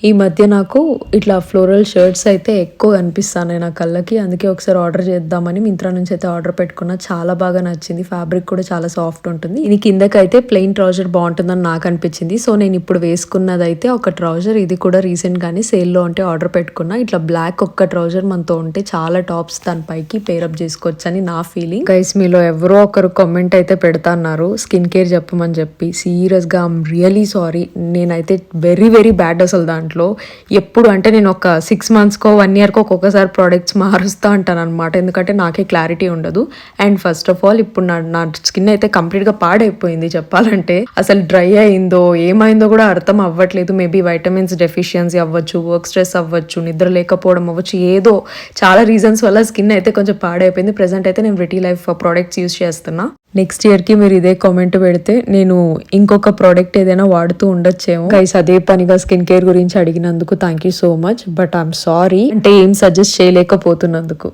ఈ మధ్య నాకు ఇట్లా ఫ్లోరల్ షర్ట్స్ అయితే ఎక్కువ కనిపిస్తాయి నా కళ్ళకి. అందుకే ఒకసారి ఆర్డర్ చేద్దామని మింత్రా నుంచి అయితే ఆర్డర్ పెట్టుకున్నా. చాలా బాగా నచ్చింది. ఫ్యాబ్రిక్ కూడా చాలా సాఫ్ట్ ఉంటుంది. ఇది కిందకైతే ప్లెయిన్ ట్రౌజర్ బాగుంటుందని నాకు అనిపించింది. సో నేను ఇప్పుడు వేసుకున్నదైతే ఒక ట్రౌజర్. ఇది కూడా రీసెంట్ గానీ సేల్లో ఉంటే ఆర్డర్ పెట్టుకున్నా. ఇట్లా బ్లాక్ ఒక్క ట్రౌజర్ మనతో ఉంటే చాలా టాప్స్ దానిపైకి పేరప్ చేసుకోవచ్చు అని నా ఫీలింగ్. గైస్ మీలో ఎవరో ఒకరు కామెంట్ అయితే పెడతాన్నారు స్కిన్ కేర్ చెప్పమని చెప్పి. సీరియస్ గా ఐమ్ రియలీ సారీ. నేనైతే వెరీ వెరీ బ్యాడ్ అసలు దాంట్లో. ఎప్పుడు అంటే నేను ఒక 6 monthsకో 1 yearకో ఒక్కొక్కసారి ప్రోడక్ట్స్ మారుస్తూ ఉంటాను అనమాట. ఎందుకంటే నాకే క్లారిటీ ఉండదు. అండ్ ఫస్ట్ ఆఫ్ ఆల్ ఇప్పుడు నా స్కిన్ అయితే కంప్లీట్ గా పాడైపోయింది చెప్పాలంటే. అసలు డ్రై అయిందో ఏమైందో కూడా అర్థం అవ్వట్లేదు. మేబీ వైటమిన్స్ డెఫిషియన్సీ అవ్వచ్చు, వర్క్ స్ట్రెస్ అవ్వచ్చు, నిద్ర లేకపోవడం అవ్వచ్చు, ఏదో చాలా రీజన్స్ వల్ల స్కిన్ అయితే కొంచెం పాడైపోయింది. ప్రెసెంట్ అయితే నేను రిటీ లైఫ్ ప్రోడక్ట్స్ యూస్ చేస్తున్నా. నెక్స్ట్ ఇయర్కి మీరు ఇదే కామెంట్ పెడితే నేను ఇంకొక ప్రోడక్ట్ ఏదైనా వాడుతూ ఉండొచ్చేమో. గైస్ అదే పనిగా స్కిన్ కేర్ గురించి అడిగినందుకు thank you so much. But I'm sorry అంటే ఏం సజెస్ట్ చేయలేకపోతున్నందుకు.